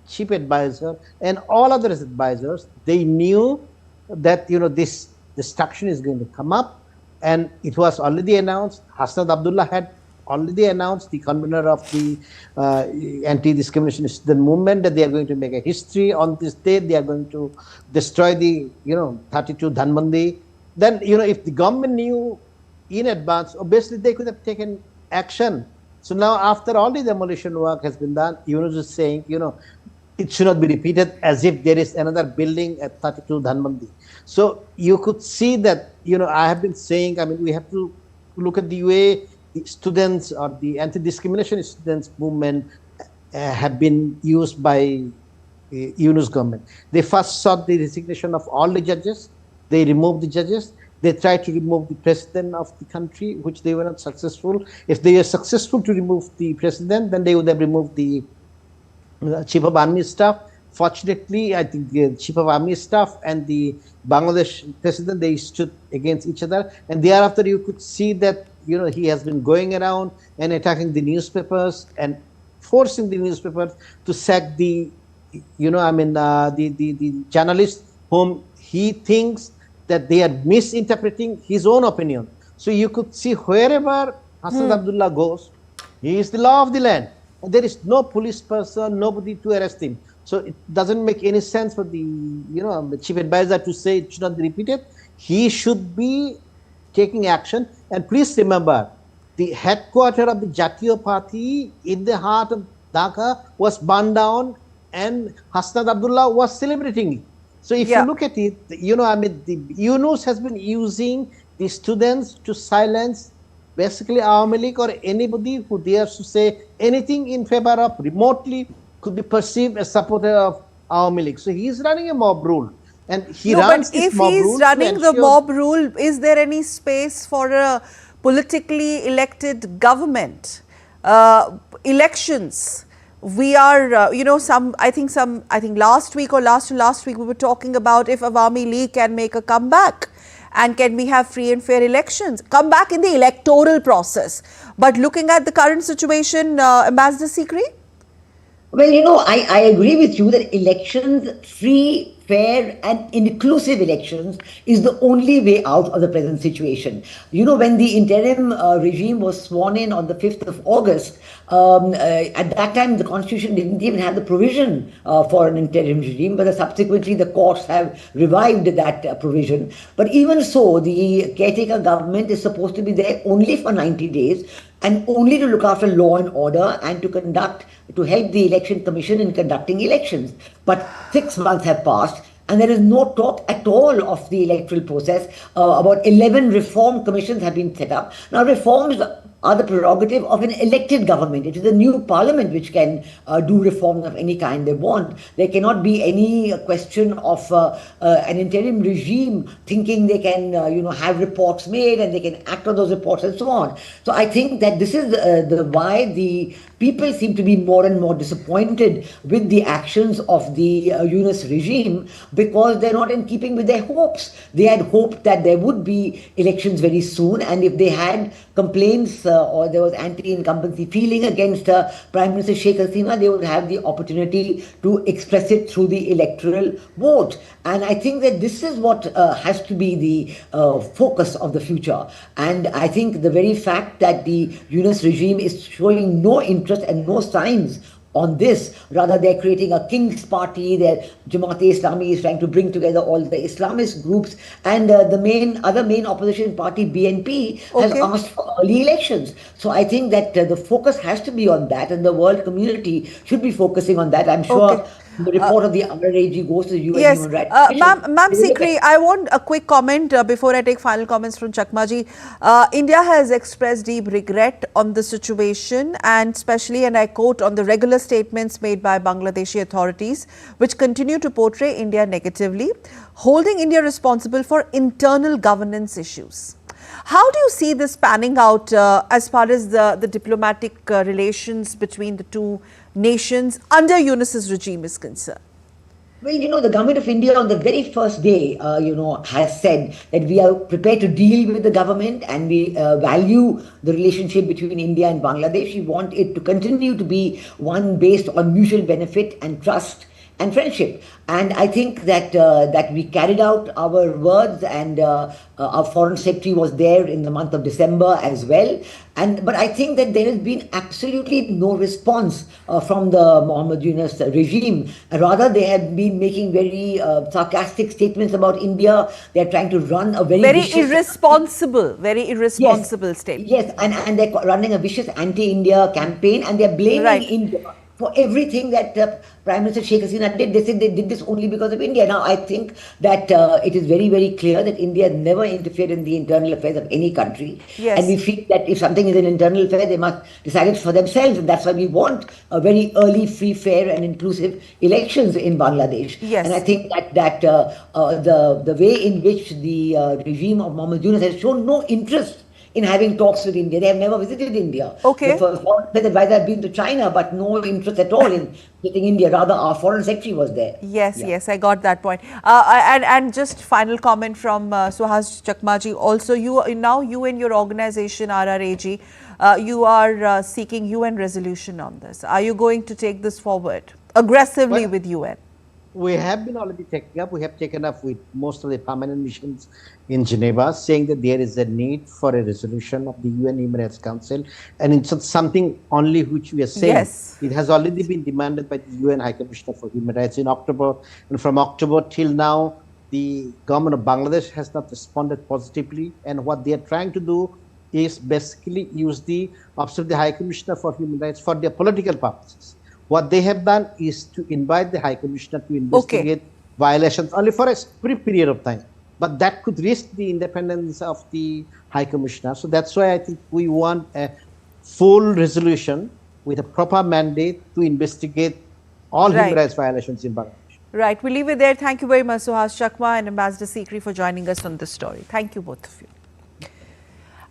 chief advisor and all other advisors, they knew that, this destruction is going to come up, and it was already announced. Hasnat Abdullah had already announced, the convener of the anti-discrimination movement, that they are going to make a history on this day. They are going to destroy the 32 Dhanbandi. Then if the government knew in advance, obviously they could have taken action. So now, after all the demolition work has been done, Yunus is saying, it should not be repeated, as if there is another building at 32 Dhanmandi. So you could see that, I have been saying, we have to look at the way the students or the anti-discrimination students movement have been used by Yunus government. They first sought the resignation of all the judges. They removed the judges. They tried to remove the president of the country, which they were not successful. If they were successful to remove the president, then they would have removed the chief of army staff. Fortunately, I think the chief of army staff and the Bangladesh president, they stood against each other. And thereafter, you could see that, he has been going around and attacking the newspapers and forcing the newspapers to sack the, the journalists whom he thinks that they are misinterpreting his own opinion. So you could see wherever Hassan Abdullah goes, he is the law of the land. And there is no police person, nobody to arrest him. So it doesn't make any sense for the, the chief advisor to say it should not be repeated. He should be taking action. And please remember, the headquarters of the Jatiyo Party in the heart of Dhaka was burned down, and Hassan Abdullah was celebrating it. So if you look at it, the Yunus has been using the students to silence basically Awami League or anybody who dares to say anything in favor of remotely could be perceived as supporter of Awami League. So he is running a mob rule. And he runs but if he is running the mob rule, is there any space for a politically elected government? Elections. We are, I think last week or last to last week, we were talking about if Awami League can make a comeback and can we have free and fair elections, come back in the electoral process. But looking at the current situation, Ambassador Sikri? Well, I agree with you that elections, free, fair and inclusive elections is the only way out of the present situation. When the interim regime was sworn in on the 5th of August, at that time the constitution didn't even have the provision for an interim regime, but subsequently the courts have revived that provision. But even so, the caretaker government is supposed to be there only for 90 days and only to look after law and order and to help the election commission in conducting elections. But 6 months have passed and there is no talk at all of the electoral process. About 11 reform commissions have been set up. Now, reforms are the prerogative of an elected government. It is a new parliament which can do reforms of any kind they want. There cannot be any question of an interim regime thinking they can, have reports made and they can act on those reports and so on. So I think that this is why the people seem to be more and more disappointed with the actions of the Yunus regime, because they're not in keeping with their hopes. They had hoped that there would be elections very soon, and if they had complaints or there was anti-incumbency feeling against Prime Minister Sheikh Hasina, they would have the opportunity to express it through the electoral vote. And I think that this is what has to be the focus of the future. And I think the very fact that the Yunus regime is showing no interest and no signs on this, rather they're creating a king's party, their Jamaat-e-Islami is trying to bring together all the Islamist groups, and the other main opposition party, BNP, has asked for early elections. So I think that the focus has to be on that, and the world community should be focusing on that. I'm sure the report of the UNHRC goes to the UN Human Rights Commission. Ma'am Sikri, I want a quick comment before I take final comments from Chakmaji. India has expressed deep regret on the situation, and especially, and I quote, on the regular statements made by Bangladeshi authorities, which continue to portray India negatively, holding India responsible for internal governance issues. How do you see this panning out as far as the diplomatic relations between the two nations under Yunus's regime is concerned? Well, the government of India on the very first day, has said that we are prepared to deal with the government and we value the relationship between India and Bangladesh. We want it to continue to be one based on mutual benefit and trust and friendship. And I think that that we carried out our words, and our foreign secretary was there in the month of December as well. But I think that there has been absolutely no response from the Mohammed Yunus regime. Rather, they have been making very sarcastic statements about India. They are trying to run a very irresponsible statement. Yes, and they're running a vicious anti-India campaign, and they're blaming India for everything that Prime Minister Sheikh Hasina did. They said they did this only because of India. Now, I think that it is very, very clear that India never interfered in the internal affairs of any country. Yes. And we feel that if something is an internal affair, they must decide it for themselves. And that's why we want a very early, free, fair and inclusive elections in Bangladesh. Yes. And I think that the way in which the regime of Mohammed Yunus has shown no interest in having talks with India. They have never visited India. Okay. The foreign advisor had been to China, but no interest at all in visiting India. Rather, our foreign secretary was there. Yes, yes, I got that point. And just final comment from Suhas Chakmaji. Also, you and your organization RRAG, you are seeking UN resolution on this. Are you going to take this forward aggressively with UN? We have been already taking up. We have taken up with most of the permanent missions in Geneva, saying that there is a need for a resolution of the UN Human Rights Council, and it's something only which we are saying. Yes. It has already been demanded by the UN High Commissioner for Human Rights in October, and from October till now, the government of Bangladesh has not responded positively, and what they are trying to do is basically use the Office of the High Commissioner for Human Rights for their political purposes. What they have done is to invite the High Commissioner to investigate violations only for a brief period of time. But that could risk the independence of the High Commissioner. So that's why I think we want a full resolution with a proper mandate to investigate all human rights violations in Bangladesh. Right. We'll leave it there. Thank you very much, Suhas Chakma and Ambassador Sikri, for joining us on this story. Thank you, both of you.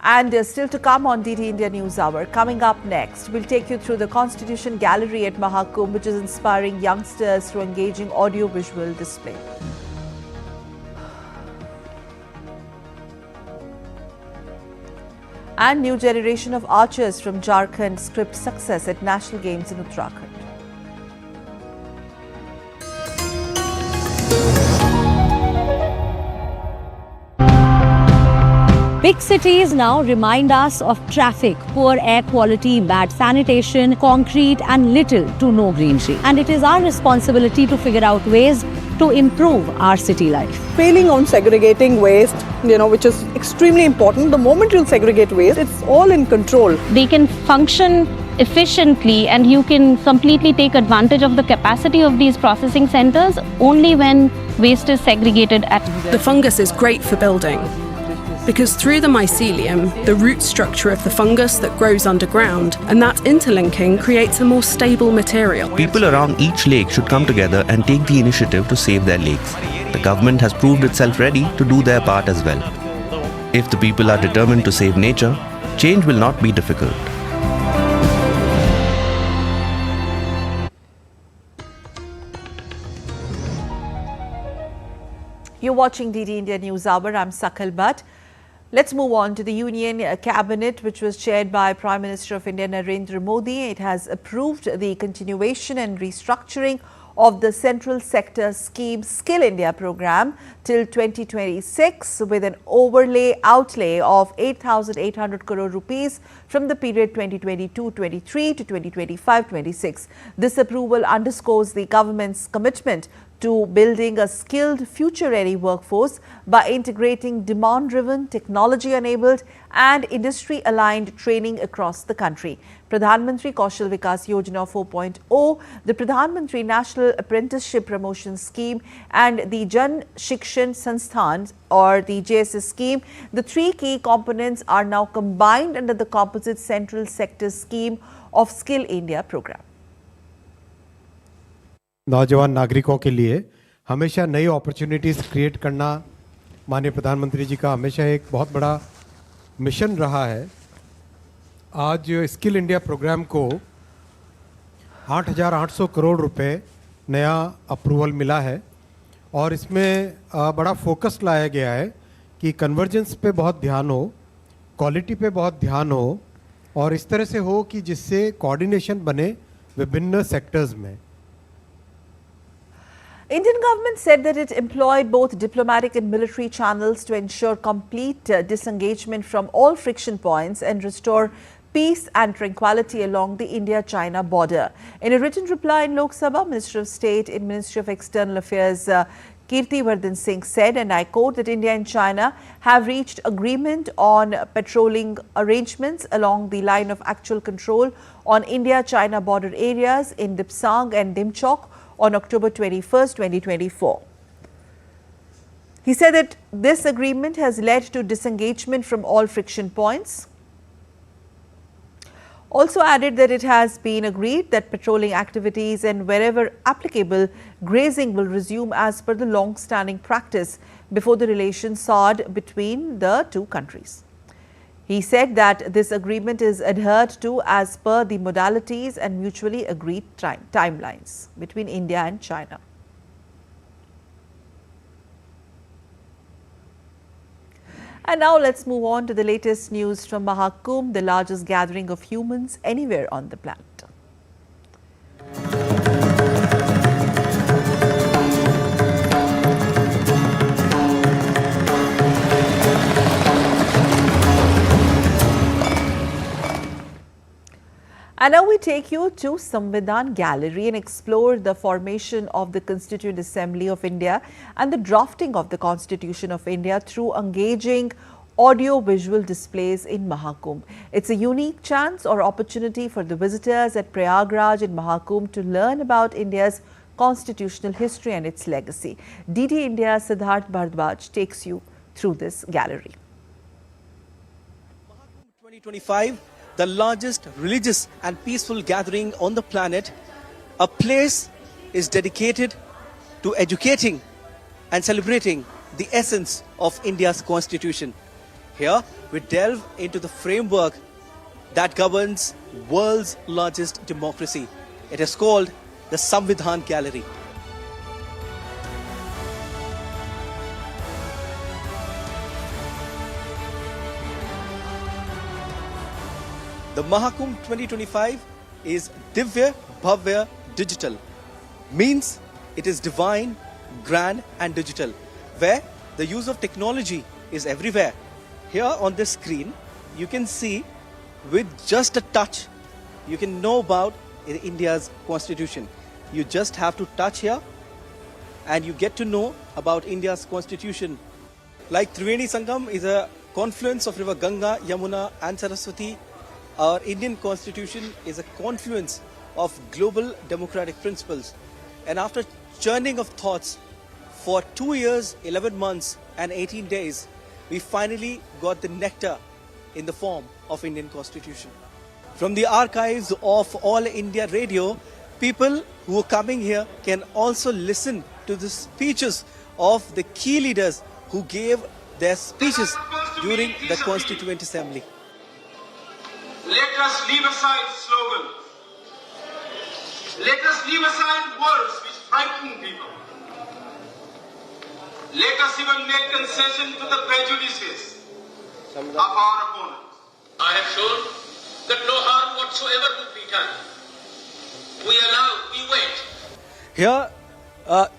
And still to come on DD India News Hour. Coming up next, we'll take you through the Constitution Gallery at Mahakumbh, which is inspiring youngsters through engaging audio-visual display. And new generation of archers from Jharkhand script success at National Games in Uttarakhand. Big cities now remind us of traffic, poor air quality, bad sanitation, concrete and little to no greenery. And it is our responsibility to figure out ways to improve our city life. Failing on segregating waste, which is extremely important. The moment you segregate waste, it's all in control. They can function efficiently and you can completely take advantage of the capacity of these processing centers only when waste is segregated at... The fungus is great for building, because through the mycelium, the root structure of the fungus that grows underground, and that interlinking creates a more stable material. People around each lake should come together and take the initiative to save their lakes. The government has proved itself ready to do their part as well. If the people are determined to save nature, change will not be difficult. You're watching DD India News Hour. I'm Sakal Bhatt. Let's move on to the Union Cabinet, which was chaired by Prime Minister of India Narendra Modi. It has approved the continuation and restructuring of the Central Sector Scheme Skill India program till 2026 with an outlay of 8,800 crore rupees from the period 2022-23 to 2025-26. This approval underscores the government's commitment to building a skilled, future-ready workforce by integrating demand-driven, technology-enabled and industry-aligned training across the country. Pradhan Mantri Kaushal Vikas Yojana 4.0, the Pradhan Mantri National Apprenticeship Promotion Scheme and the Jan Shikshan Sansthan or the JSS scheme, the three key components are now combined under the composite Central Sector Scheme of Skill India program. नौजवान नागरिकों के लिए हमेशा नई opportunities create करना माननीय प्रधानमंत्री जी का हमेशा एक बहुत बड़ा मिशन रहा है। आज स्किल इंडिया प्रोग्राम को 8,800 करोड़ रुपए नया अप्रूवल मिला है और इसमें बड़ा फोकस लाया गया है कि कन्वर्जेंस पे बहुत ध्यान हो, क्वालिटी पे बहुत ध्यान हो और इस तरह से हो कि जिससे कोऑर्डिनेशन बने विभिन्न सेक्टर्स में। Indian government said that it employed both diplomatic and military channels to ensure complete disengagement from all friction points and restore peace and tranquility along the India-China border. In a written reply in Lok Sabha, Minister of State in Ministry of External Affairs Kirti Vardhan Singh said, and I quote, that India and China have reached agreement on patrolling arrangements along the line of actual control on India-China border areas in Dipsang and Dimchok on October 21st, 2024. He said that this agreement has led to disengagement from all friction points. Also added that it has been agreed that patrolling activities and wherever applicable, grazing will resume as per the long-standing practice before the relations soured between the two countries. He said that this agreement is adhered to as per the modalities and mutually agreed timelines between India and China. And now let's move on to the latest news from Mahakumbh, the largest gathering of humans anywhere on the planet. And now we take you to Samvidhan Gallery and explore the formation of the Constituent Assembly of India and the drafting of the Constitution of India through engaging audio-visual displays in Mahakumbh. It's a unique chance or opportunity for the visitors at Prayagraj in Mahakumbh to learn about India's constitutional history and its legacy. DD India Siddharth Bhardwaj takes you through this gallery. Mahakumbh 2025, the largest religious and peaceful gathering on the planet, a place is dedicated to educating and celebrating the essence of India's constitution. Here we delve into the framework that governs world's largest democracy. It is called the Samvidhan Gallery. The Mahakumbh 2025 is Divya Bhavya Digital. Means it is divine, grand and digital, where the use of technology is everywhere. Here on this screen, you can see with just a touch, you can know about India's constitution. You just have to touch here and you get to know about India's constitution. Like Triveni Sangam is a confluence of river Ganga, Yamuna and Saraswati. Our Indian constitution is a confluence of global democratic principles. And after churning of thoughts for 2 years, 11 months and 18 days, we finally got the nectar in the form of Indian constitution. From the archives of All India Radio, people who are coming here can also listen to the speeches of the key leaders who gave their speeches during the Constituent Assembly. Let us leave aside slogans. Let us leave aside words which frighten people. Let us even make concession to the prejudices of our opponents. I have shown that no harm whatsoever would be done. We wait. Here,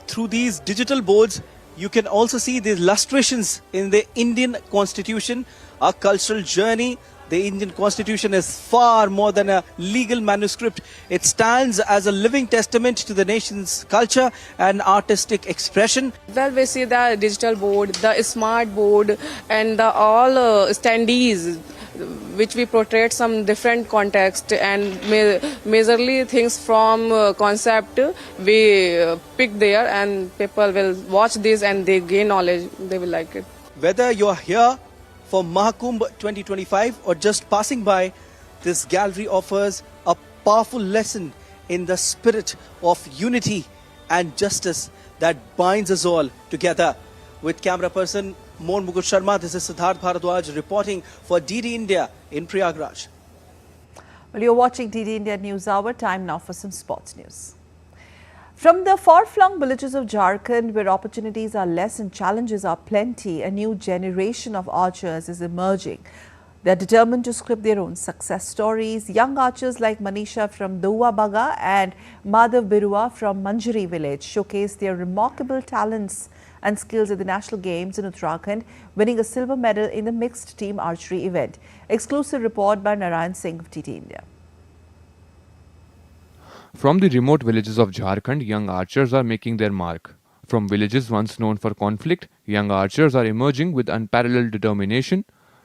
through these digital boards, you can also see the illustrations in the Indian Constitution, a cultural journey. The Indian Constitution is far more than a legal manuscript. It stands as a living testament to the nation's culture and artistic expression. Well, we see the digital board, the smart board and the all standees which we portray some different context and majorly things from concept we pick there and people will watch this and they gain knowledge, they will like it. Whether you're here for Mahakumbh 2025 or just passing by, this gallery offers a powerful lesson in the spirit of unity and justice that binds us all together. With camera person Mon Mugut Sharma, this is Siddharth Bharadwaj reporting for DD India in Prayagraj. Well, you're watching DD India NewsHour. Time now for some sports news. From the far-flung villages of Jharkhand, where opportunities are less and challenges are plenty, a new generation of archers is emerging. They are determined to script their own success stories. Young archers like Manisha from Doua Baga and Madhav Birua from Manjari village showcase their remarkable talents and skills at the National Games in Uttarakhand, winning a silver medal in the mixed team archery event. Exclusive report by Narayan Singh of TT India. From the remote villages of Jharkhand, young archers are making their mark. From villages once known for conflict, young archers are emerging with unparalleled determination,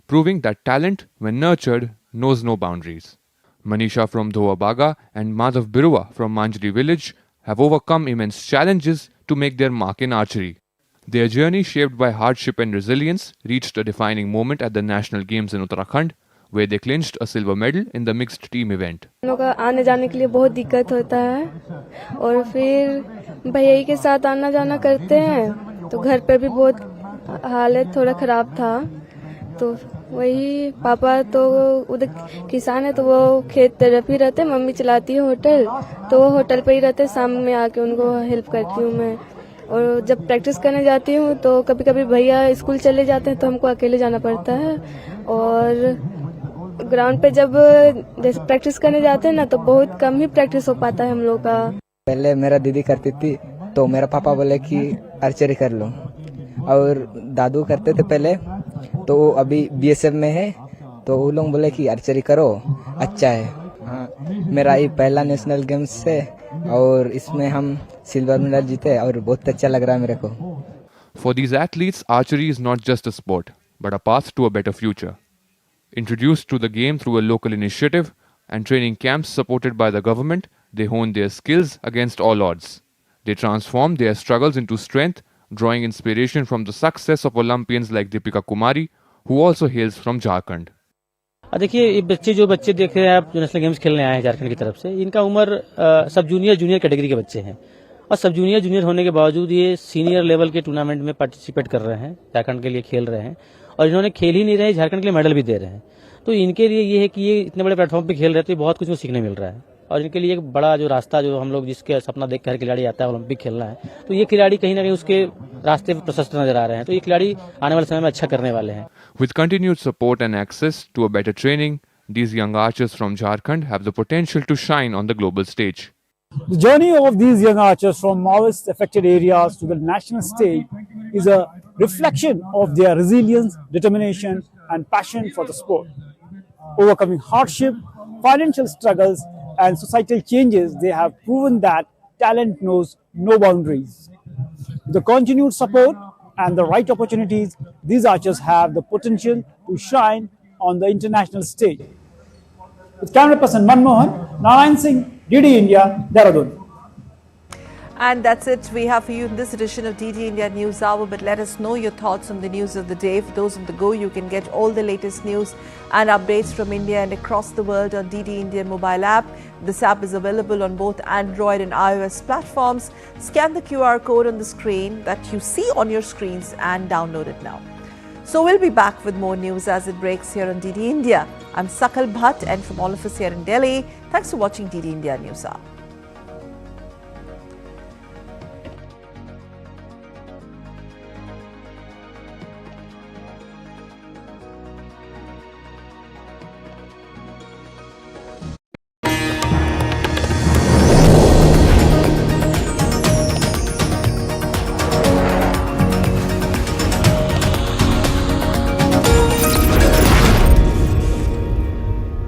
proving that talent, when nurtured, knows no boundaries. Manisha from Dhoabaga and Madhav Birua from Manjri village have overcome immense challenges to make their mark in archery. Their journey, shaped by hardship and resilience, reached a defining moment at the National Games in Uttarakhand, where they clinched a silver medal in the mixed team event. आने जाने के लिए बहुत दिक्कत होता है और फिर भैया के साथ आना जाना करते हैं तो घर पे भी बहुत हालत थोड़ा खराब था तो वही पापा तो उधर किसान है तो वो खेत तरफ ही रहते, मम्मी चलाती है होटल तो वो होटल पे ही रहते, शाम में आके उनको हेल्प करती हूँ मैं। और जब प्रैक्टिस करने जाती हूँ तो कभी कभी भैया स्कूल चले जाते हैं तो हमको अकेले जाना पड़ता है और ग्राउंड पे जब जैसे प्रैक्टिस करने जाते हैं ना तो बहुत कम ही प्रैक्टिस हो पाता है हम लोग का। पहले मेरा दीदी करती थी तो मेरा पापा बोले कि आर्चरी कर लो और दादू करते थे पहले तो वो अभी बीएसएफ में है तो वो लोग बोले कि आर्चरी करो अच्छा है। हाँ, मेरा ये पहला नेशनल गेम्स है और इसमें हम सिल्वर मेडल जीते और बहुत अच्छा लग रहा है मेरे को। For these athletes, archery is not just a sport, but a path to a better future. Introduced to the game through a local initiative and training camps supported by the government, they hone their skills against all odds. They transform their struggles into strength, drawing inspiration from the success of Olympians like Deepika Kumari, who also hails from Jharkhand. देखिए ये बच्चे जो देख रहे हैं आप जो national games खेलने आए हैं झारखंड की तरफ से, इनका उम्र सब जूनियर कैटेगरी के बच्चे हैं और सब जूनियर होने के बावजूद ये सीनियर लेवल के टूर्नामेंट में पार्टिसिपेट कर रहे हैं, झारखंड के लिए खेल रहे हैं और इन्होंने खेल ही नहीं रहे, झारखंड के लिए मेडल भी दे रहे हैं। तो इनके लिए ये है कि ये इतने बड़े प्लेटफॉर्म पे खेल रहे हैं तो बहुत कुछ सीखने मिल रहा है और इनके लिए एक बड़ा जो रास्ता जो हम लोग जिसके सपना देख कर खिलाड़ी आता है ओलंपिक खेलना है तो ये खिलाड़ी कहीं ना कहीं उसके रास्ते पर प्रशस्त नजर आ रहे हैं तो ये खिलाड़ी आने वाले समय में अच्छा करने वाले हैं। With continued support and access to a better training, these young archers from Jharkhand have the potential to shine on the global stage. The journey of these young archers from Maoist-affected areas to the national stage is a reflection of their resilience, determination, and passion for the sport. Overcoming hardship, financial struggles, and societal changes, they have proven that talent knows no boundaries. With the continued support and the right opportunities, these archers have the potential to shine on the international stage. With camera person Manmohan, Narayan Singh, DD India, Dehradun. And that's it we have for you in this edition of DD India News Hour. But let us know your thoughts on the news of the day. For those on the go, you can get all the latest news and updates from India and across the world on DD India mobile app. This app is available on both Android and iOS platforms. Scan the QR code on the screen that you see on your screens and download it now. So we'll be back with more news as it breaks here on DD India. I'm Sakal Bhatt, and from all of us here in Delhi, thanks for watching DD India News Hour.